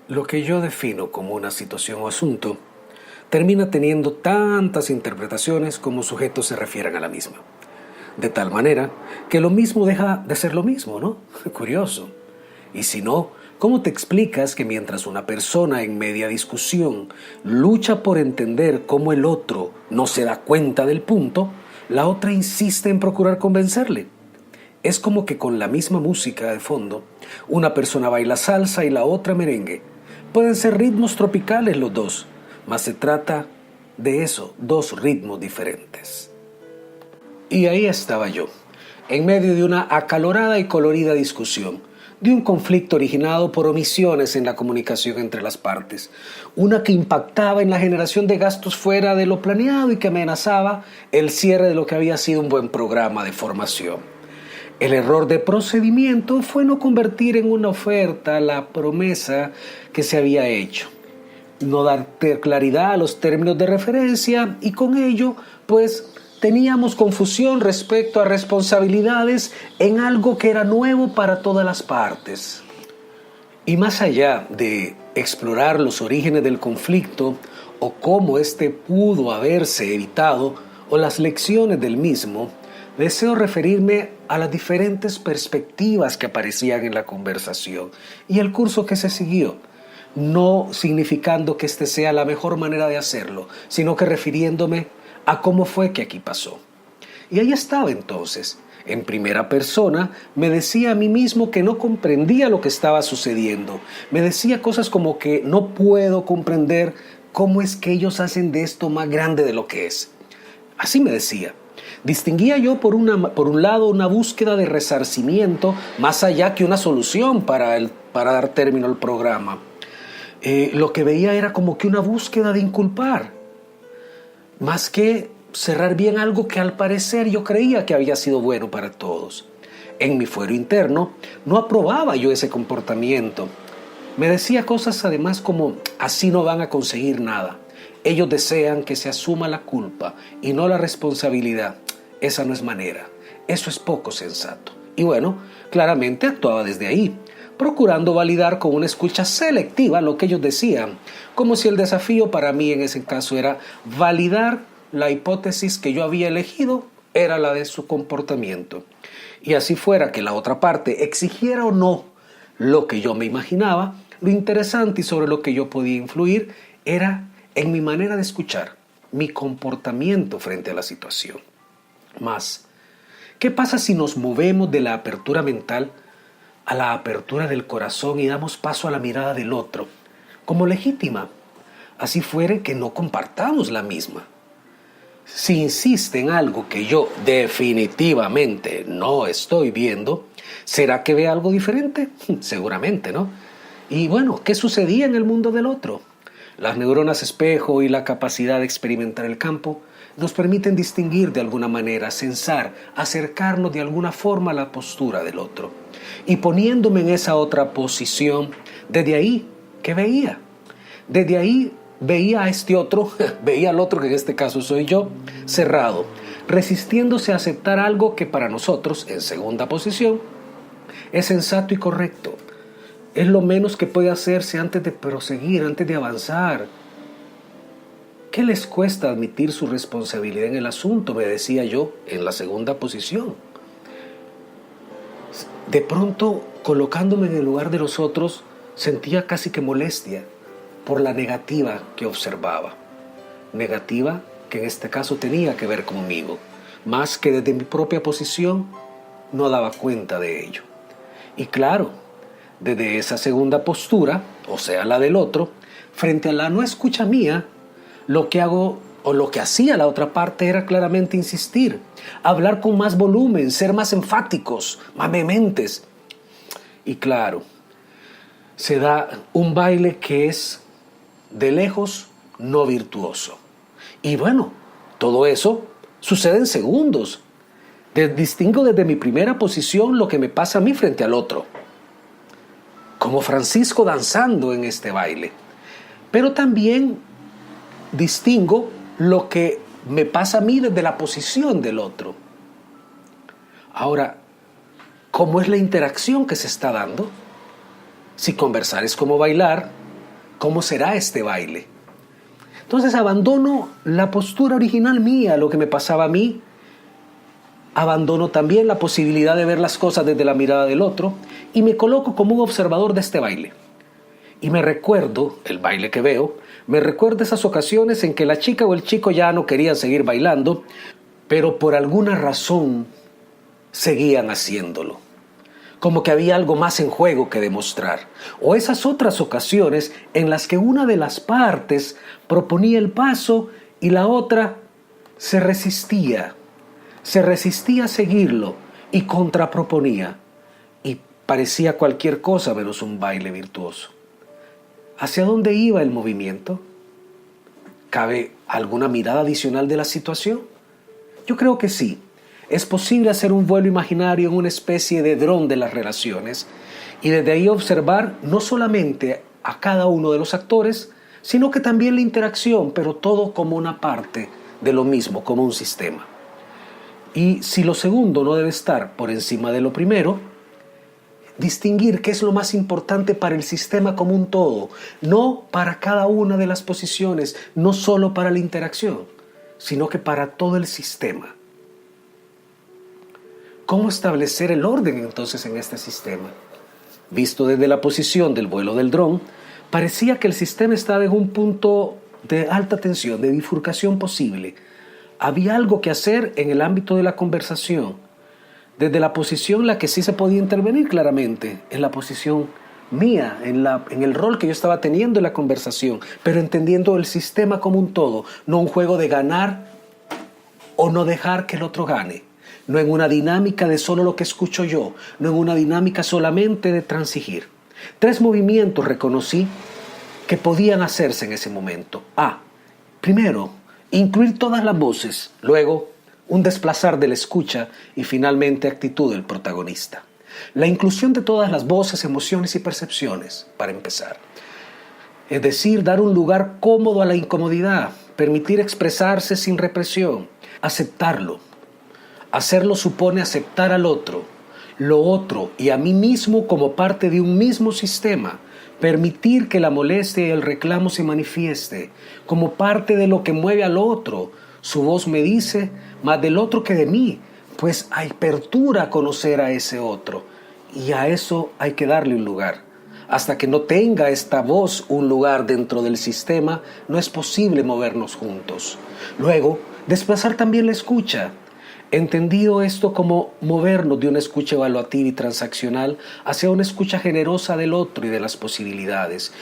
Lo que yo defino como una situación o asunto termina teniendo tantas interpretaciones como sujetos se refieran a la misma. De tal manera que lo mismo deja de ser lo mismo, ¿no? Curioso. Y si no, ¿cómo te explicas que mientras una persona en media discusión lucha por entender cómo el otro no se da cuenta del punto, la otra insiste en procurar convencerle? Es como que con la misma música de fondo, una persona baila salsa y la otra merengue. Pueden ser ritmos tropicales los dos, mas se trata de eso, dos ritmos diferentes. Y ahí estaba yo, en medio de una acalorada y colorida discusión, de un conflicto originado por omisiones en la comunicación entre las partes, una que impactaba en la generación de gastos fuera de lo planeado y que amenazaba el cierre de lo que había sido un buen programa de formación. El error de procedimiento fue no convertir en una oferta la promesa que se había hecho, no dar claridad a los términos de referencia y con ello, pues, teníamos confusión respecto a responsabilidades en algo que era nuevo para todas las partes. Y más allá de explorar los orígenes del conflicto o cómo éste pudo haberse evitado o las lecciones del mismo, deseo referirme a las diferentes perspectivas que aparecían en la conversación y el curso que se siguió, no significando que este sea la mejor manera de hacerlo, sino que refiriéndome a cómo fue que aquí pasó. Y ahí estaba entonces, en primera persona, me decía a mí mismo que no comprendía lo que estaba sucediendo. Me decía cosas como que no puedo comprender cómo es que ellos hacen de esto más grande de lo que es. Así me decía. Distinguía yo por un lado una búsqueda de resarcimiento más allá que una solución para dar término al programa. Lo que veía era como que una búsqueda de inculpar, más que cerrar bien algo que al parecer yo creía que había sido bueno para todos. En mi fuero interno no aprobaba yo ese comportamiento. Me decía cosas además como, así no van a conseguir nada. Ellos desean que se asuma la culpa y no la responsabilidad. Esa no es manera. Eso es poco sensato. Y bueno, claramente actuaba desde ahí, procurando validar con una escucha selectiva lo que ellos decían, como si el desafío para mí en ese caso era validar la hipótesis que yo había elegido era la de su comportamiento. Y así fuera que la otra parte exigiera o no lo que yo me imaginaba, lo interesante y sobre lo que yo podía influir era en mi manera de escuchar, mi comportamiento frente a la situación. Más, ¿qué pasa si nos movemos de la apertura mental a la apertura del corazón y damos paso a la mirada del otro, como legítima? Así fuere que no compartamos la misma. Si insiste en algo que yo definitivamente no estoy viendo, ¿será que ve algo diferente? Seguramente, ¿no? Y bueno, ¿qué sucedía en el mundo del otro? Las neuronas espejo y la capacidad de experimentar el campo nos permiten distinguir de alguna manera, censar, acercarnos de alguna forma a la postura del otro. Y poniéndome en esa otra posición, desde ahí, ¿qué veía? Desde ahí veía a este otro, veía al otro, que en este caso soy yo, cerrado, resistiéndose a aceptar algo que para nosotros, en segunda posición, es sensato y correcto. Es lo menos que puede hacerse antes de proseguir, antes de avanzar. ¿Qué les cuesta admitir su responsabilidad en el asunto?, me decía yo en la segunda posición. De pronto, colocándome en el lugar de los otros, sentía casi que molestia por la negativa que observaba. Negativa que en este caso tenía que ver conmigo, más que desde mi propia posición no daba cuenta de ello. Y claro, desde esa segunda postura, o sea, la del otro, frente a la no escucha mía, lo que hago o lo que hacía la otra parte era claramente insistir, hablar con más volumen, ser más enfáticos, más vehementes. Y claro, se da un baile que es de lejos no virtuoso. Y bueno, todo eso sucede en segundos. Distingo desde mi primera posición lo que me pasa a mí frente al otro, como Francisco danzando en este baile. Pero también distingo lo que me pasa a mí desde la posición del otro. Ahora, ¿cómo es la interacción que se está dando? Si conversar es como bailar, ¿Cómo será este baile? Entonces abandono la postura original mía, lo que me pasaba a mí. Abandono también la posibilidad de ver las cosas desde la mirada del otro y me coloco como un observador de este baile. Y me recuerdo, el baile que veo, me recuerda esas ocasiones en que la chica o el chico ya no querían seguir bailando, pero por alguna razón seguían haciéndolo. Como que había algo más en juego que demostrar. O esas otras ocasiones en las que una de las partes proponía el paso y la otra se resistía a seguirlo y contraproponía. Y parecía cualquier cosa menos un baile virtuoso. ¿Hacia dónde iba el movimiento? ¿Cabe alguna mirada adicional de la situación? Yo creo que sí. Es posible hacer un vuelo imaginario en una especie de dron de las relaciones y desde ahí observar no solamente a cada uno de los actores, sino que también la interacción, pero todo como una parte de lo mismo, como un sistema. Y si lo segundo no debe estar por encima de lo primero, distinguir qué es lo más importante para el sistema como un todo, no para cada una de las posiciones, no solo para la interacción, sino que para todo el sistema. ¿Cómo establecer el orden entonces en este sistema? Visto desde la posición del vuelo del dron, parecía que el sistema estaba en un punto de alta tensión, de bifurcación posible. Había algo que hacer en el ámbito de la conversación, desde la posición en la que sí se podía intervenir claramente, en la posición mía, en el rol que yo estaba teniendo en la conversación, pero entendiendo el sistema como un todo, no un juego de ganar o no dejar que el otro gane. No en una dinámica de solo lo que escucho yo, no en una dinámica solamente de transigir. 3 movimientos reconocí que podían hacerse en ese momento. Primero, incluir todas las voces, luego un desplazar de la escucha y finalmente actitud del protagonista. La inclusión de todas las voces, emociones y percepciones, para empezar. Es decir, dar un lugar cómodo a la incomodidad, permitir expresarse sin represión, aceptarlo. Hacerlo supone aceptar al otro, lo otro y a mí mismo como parte de un mismo sistema. Permitir que la molestia y el reclamo se manifieste como parte de lo que mueve al otro. Su voz me dice más del otro que de mí, pues hay apertura a conocer a ese otro y a eso hay que darle un lugar. Hasta que no tenga esta voz un lugar dentro del sistema, no es posible movernos juntos. Luego, desplazar también la escucha. Entendido esto como movernos de una escucha evaluativa y transaccional hacia una escucha generosa del otro y de las posibilidades.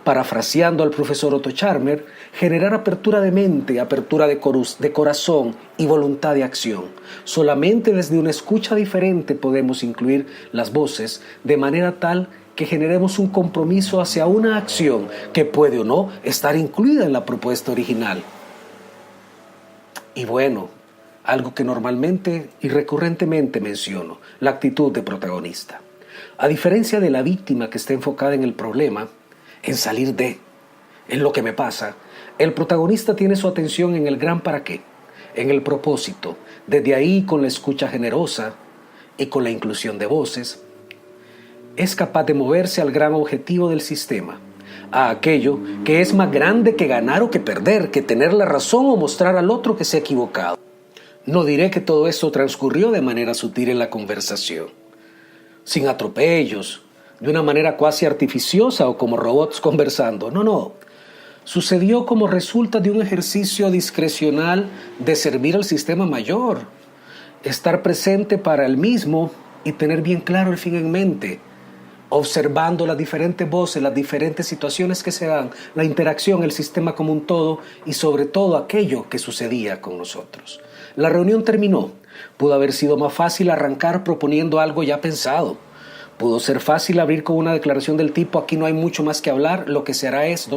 Parafraseando al profesor Otto Scharmer, generar apertura de mente, apertura de corazón y voluntad de acción. Solamente desde una escucha diferente podemos incluir las voces de manera tal que generemos un compromiso hacia una acción que puede o no estar incluida en la propuesta original. Y bueno, algo que normalmente y recurrentemente menciono, la actitud de protagonista. A diferencia de la víctima que está enfocada en el problema, en salir en lo que me pasa, el protagonista tiene su atención en el gran para qué, en el propósito. Desde ahí, con la escucha generosa y con la inclusión de voces, es capaz de moverse al gran objetivo del sistema, a aquello que es más grande que ganar o que perder, que tener la razón o mostrar al otro que se ha equivocado. No diré que todo esto transcurrió de manera sutil en la conversación, sin atropellos, de una manera cuasi artificiosa o como robots conversando. No. Sucedió como resulta de un ejercicio discrecional de servir al sistema mayor, estar presente para el mismo y tener bien claro el fin en mente, observando las diferentes voces, las diferentes situaciones que se dan, la interacción, el sistema como un todo y sobre todo aquello que sucedía con nosotros. La reunión terminó. Pudo haber sido más fácil arrancar proponiendo algo ya pensado. Pudo ser fácil abrir con una declaración del tipo: aquí no hay mucho más que hablar, lo que se hará es ...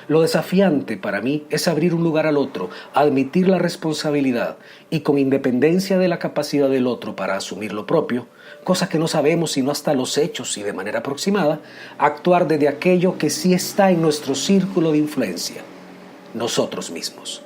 Lo desafiante para mí es abrir un lugar al otro, admitir la responsabilidad y con independencia de la capacidad del otro para asumir lo propio, cosa que no sabemos sino hasta los hechos y de manera aproximada, actuar desde aquello que sí está en nuestro círculo de influencia, nosotros mismos.